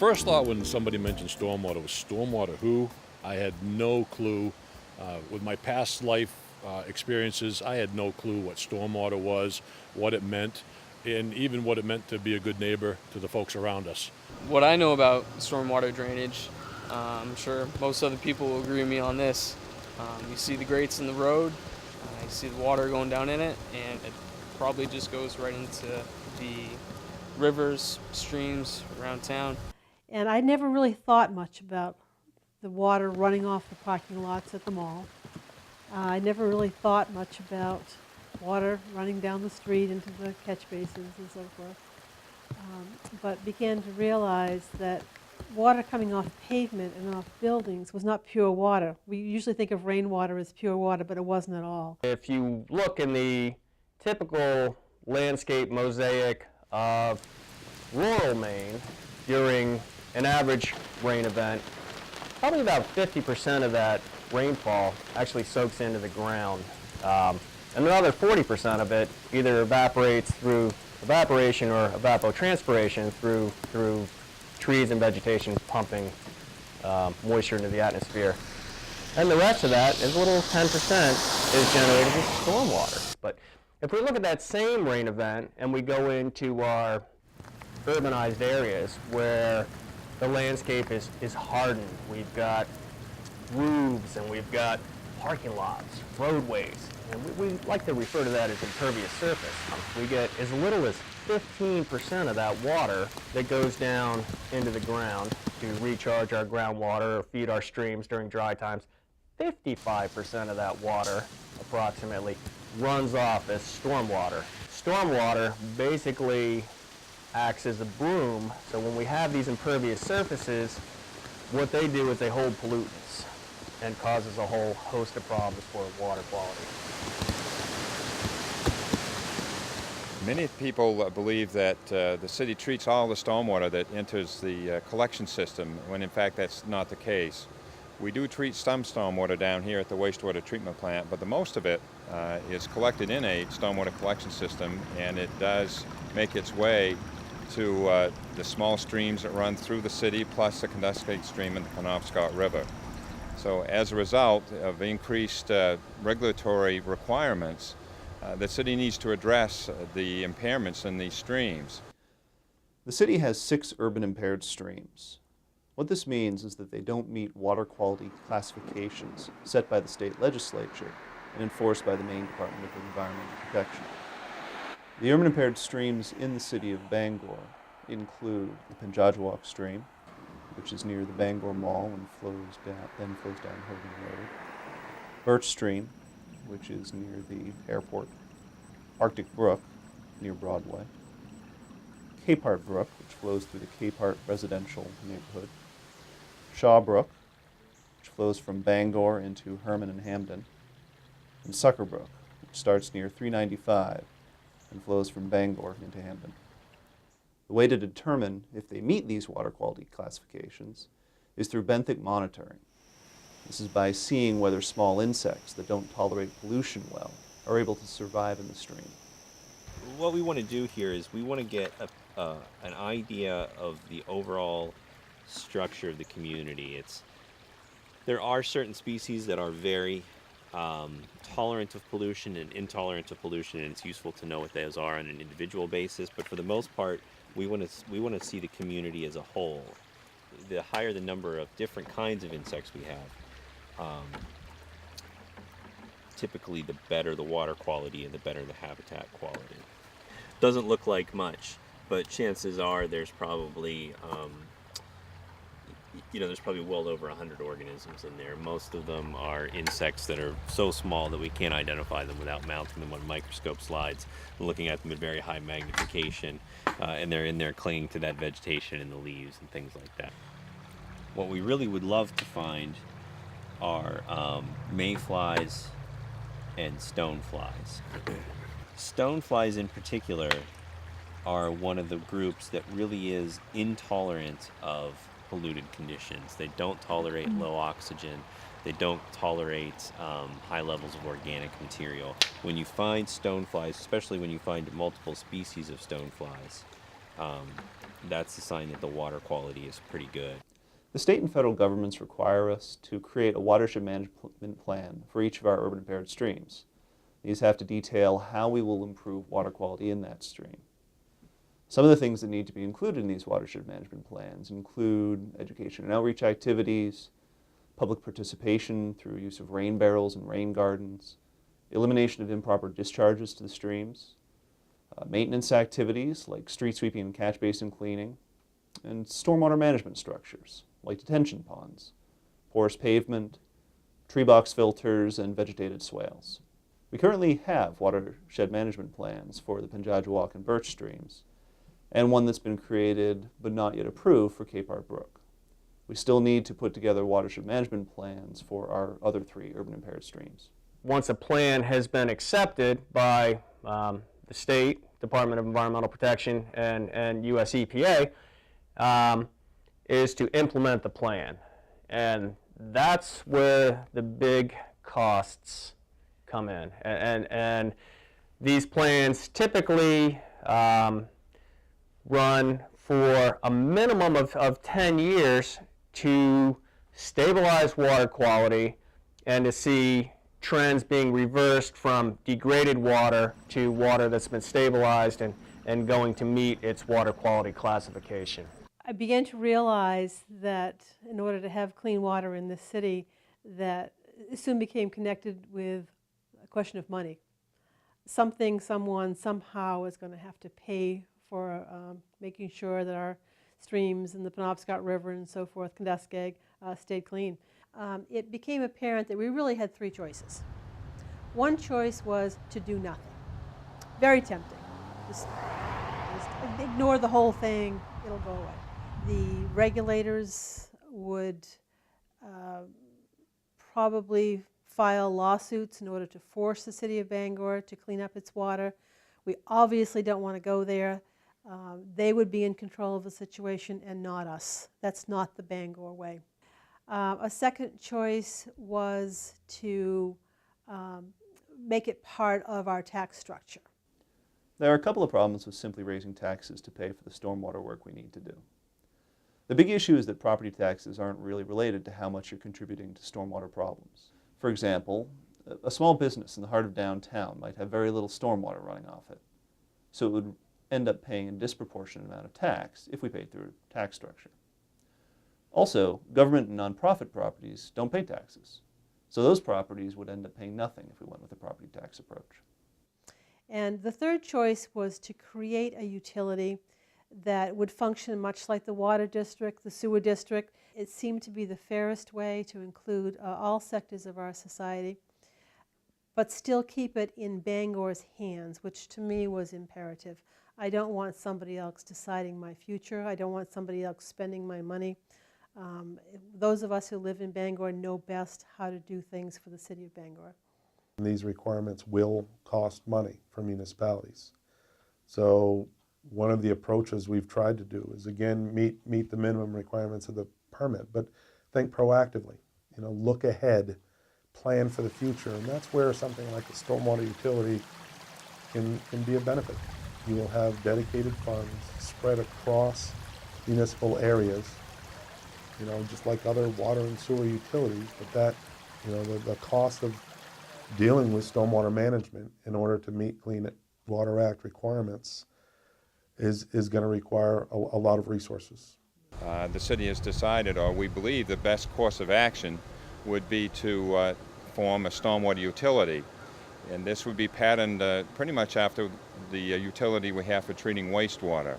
first thought when somebody mentioned stormwater was stormwater who? I had no clue. With my past life experiences, I had no clue what stormwater was, what it meant, and even what it meant to be a good neighbor to the folks around us. What I know about stormwater drainage, I'm sure most other people will agree with me on this. You see the grates in the road, you see the water going down in it, and it probably just goes right into the rivers, streams around town. And I never really thought much about the water running off the parking lots at the mall. I never really thought much about water running down the street into the catch basins and so forth. But began to realize that water coming off pavement and off buildings was not pure water. We usually think of rainwater as pure water, but it wasn't at all. If you look in the typical landscape mosaic of rural Maine during an average rain event, probably about 50% of that rainfall actually soaks into the ground. And another 40% of it either evaporates through evaporation or evapotranspiration through trees and vegetation pumping moisture into the atmosphere. And the rest of that, as little as 10%, is generated with stormwater. But if we look at that same rain event and we go into our urbanized areas where the landscape is hardened, we've got roofs and we've got parking lots, roadways, and we like to refer to that as impervious surface. We get as little as 15% of that water that goes down into the ground to recharge our groundwater or feed our streams during dry times. 55% of that water, approximately, runs off as stormwater. Stormwater basically acts as a broom, so when we have these impervious surfaces, what they do is they hold pollutants and causes a whole host of problems for water quality. Many people believe that the city treats all the stormwater that enters the collection system, when in fact that's not the case. We do treat some stormwater down here at the wastewater treatment plant, but the most of it is collected in a stormwater collection system, and it does make its way to the small streams that run through the city, plus the Condescate stream and the Penobscot River. So as a result of increased regulatory requirements, the city needs to address the impairments in these streams. The city has 6 urban impaired streams. What this means is that they don't meet water quality classifications set by the state legislature and enforced by the Maine Department of Environmental Protection. The urban impaired streams in the city of Bangor include the Penjajwalk stream, which is near the Bangor Mall and then flows down Hogan Road. Birch Stream, which is near the airport. Arctic Brook, near Broadway. Capehart Brook, which flows through the Capehart residential neighborhood. Shaw Brook, which flows from Bangor into Herman and Hamden. And Sucker Brook, which starts near 395 and flows from Bangor into Hamden. The way to determine if they meet these water quality classifications is through benthic monitoring. This is by seeing whether small insects that don't tolerate pollution well are able to survive in the stream. What we want to do here is we want to get an idea of the overall structure of the community. There are certain species that are very tolerant of pollution and intolerant of pollution, and it's useful to know what those are on an individual basis. But for the most part, we want to see the community as a whole. The higher the number of different kinds of insects we have, typically the better the water quality and the better the habitat quality. Doesn't look like much, but chances are there's probably there's probably well over 100 organisms in there. Most of them are insects that are so small that we can't identify them without mounting them on microscope slides and looking at them at very high magnification, and they're in there clinging to that vegetation and the leaves and things like that. What we really would love to find are mayflies and stoneflies. Stoneflies in particular are one of the groups that really is intolerant of polluted conditions. They don't tolerate low oxygen. They don't tolerate high levels of organic material. When you find stoneflies, especially when you find multiple species of stoneflies, that's a sign that the water quality is pretty good. The state and federal governments require us to create a watershed management plan for each of our urban impaired streams. These have to detail how we will improve water quality in that stream. Some of the things that need to be included in these watershed management plans include education and outreach activities, public participation through use of rain barrels and rain gardens, elimination of improper discharges to the streams, maintenance activities like street sweeping and catch basin cleaning, and stormwater management structures like detention ponds, porous pavement, tree box filters, and vegetated swales. We currently have watershed management plans for the Penjajawak and Birch streams, and one that's been created but not yet approved for Capehart Brook. We still need to put together watershed management plans for our other 3 urban impaired streams. Once a plan has been accepted by the state, Department of Environmental Protection, and US EPA, is to implement the plan. And that's where the big costs come in. And these plans typically run for a minimum of 10 years to stabilize water quality and to see trends being reversed from degraded water to water that's been stabilized and going to meet its water quality classification. I began to realize that in order to have clean water in this city, that it soon became connected with a question of money. Something, someone, somehow is going to have to pay for making sure that our streams in the Penobscot River and so forth, Kenduskeag, stayed clean. It became apparent that we really had 3 choices. One choice was to do nothing. Very tempting. Just ignore the whole thing, it'll go away. The regulators would probably file lawsuits in order to force the City of Bangor to clean up its water. We obviously don't want to go there. They would be in control of the situation and not us. That's not the Bangor way. A second choice was to make it part of our tax structure. There are a couple of problems with simply raising taxes to pay for the stormwater work we need to do. The big issue is that property taxes aren't really related to how much you're contributing to stormwater problems. For example, a small business in the heart of downtown might have very little stormwater running off it, so it would end up paying a disproportionate amount of tax if we paid through a tax structure. Also, government and nonprofit properties don't pay taxes, so those properties would end up paying nothing if we went with a property tax approach. And the third choice was to create a utility that would function much like the water district, the sewer district. It seemed to be the fairest way to include all sectors of our society, but still keep it in Bangor's hands, which to me was imperative. I don't want somebody else deciding my future. I don't want somebody else spending my money. Those of us who live in Bangor know best how to do things for the City of Bangor. These requirements will cost money for municipalities. So one of the approaches we've tried to do is, again, meet the minimum requirements of the permit, but think proactively. Look ahead, plan for the future, and that's where something like a stormwater utility can be a benefit. You will have dedicated funds spread across municipal areas, just like other water and sewer utilities, but that, the cost of dealing with stormwater management in order to meet Clean Water Act requirements is going to require a lot of resources. The city has decided, or we believe the best course of action would be to form a stormwater utility. And this would be patterned pretty much after the utility we have for treating wastewater,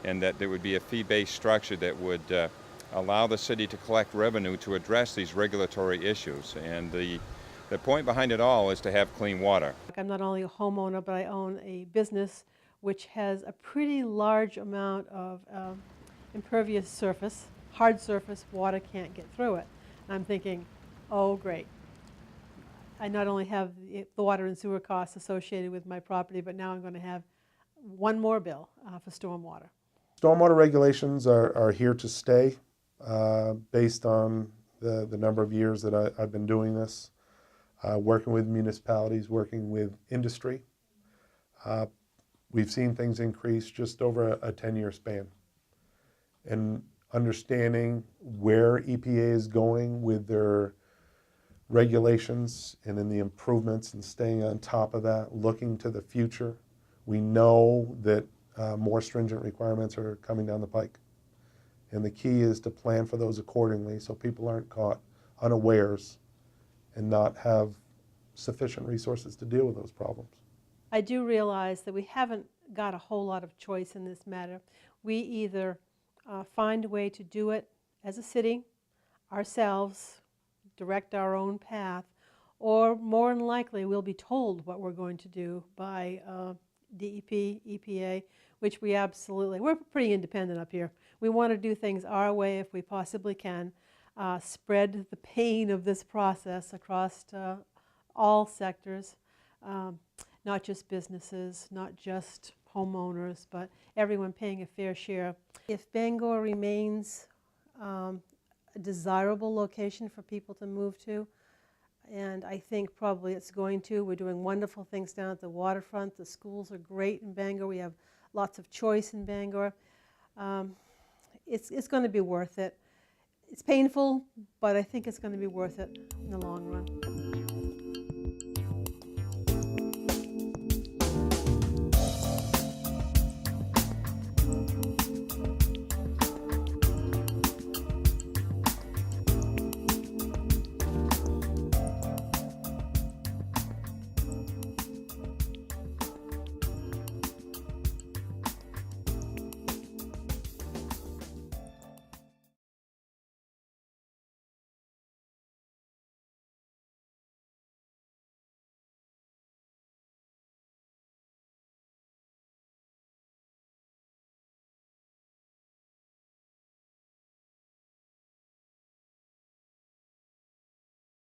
and that there would be a fee-based structure that would allow the city to collect revenue to address these regulatory issues. And the point behind it all is to have clean water. I'm not only a homeowner, but I own a business which has a pretty large amount of impervious surface, hard surface, water can't get through it. And I'm thinking, oh great. I not only have the water and sewer costs associated with my property, but now I'm going to have one more bill for stormwater. Stormwater regulations are here to stay based on the number of years that I've been doing this, working with municipalities, working with industry. We've seen things increase just over a 10-year span. and understanding where EPA is going with their regulations and in the improvements and staying on top of that, looking to the future. We know that more stringent requirements are coming down the pike. And the key is to plan for those accordingly so people aren't caught unawares and not have sufficient resources to deal with those problems. I do realize that we haven't got a whole lot of choice in this matter. We either find a way to do it as a city, ourselves, direct our own path, or more than likely we'll be told what we're going to do by DEP, EPA, which we're pretty independent up here. We want to do things our way if we possibly can, spread the pain of this process across all sectors, not just businesses, not just homeowners, but everyone paying a fair share. If Bangor remains a desirable location for people to move to, and I think probably it's going to. We're doing wonderful things down at the waterfront. The schools are great in Bangor. We have lots of choice in Bangor. It's going to be worth it. It's painful, but I think it's going to be worth it in the long run.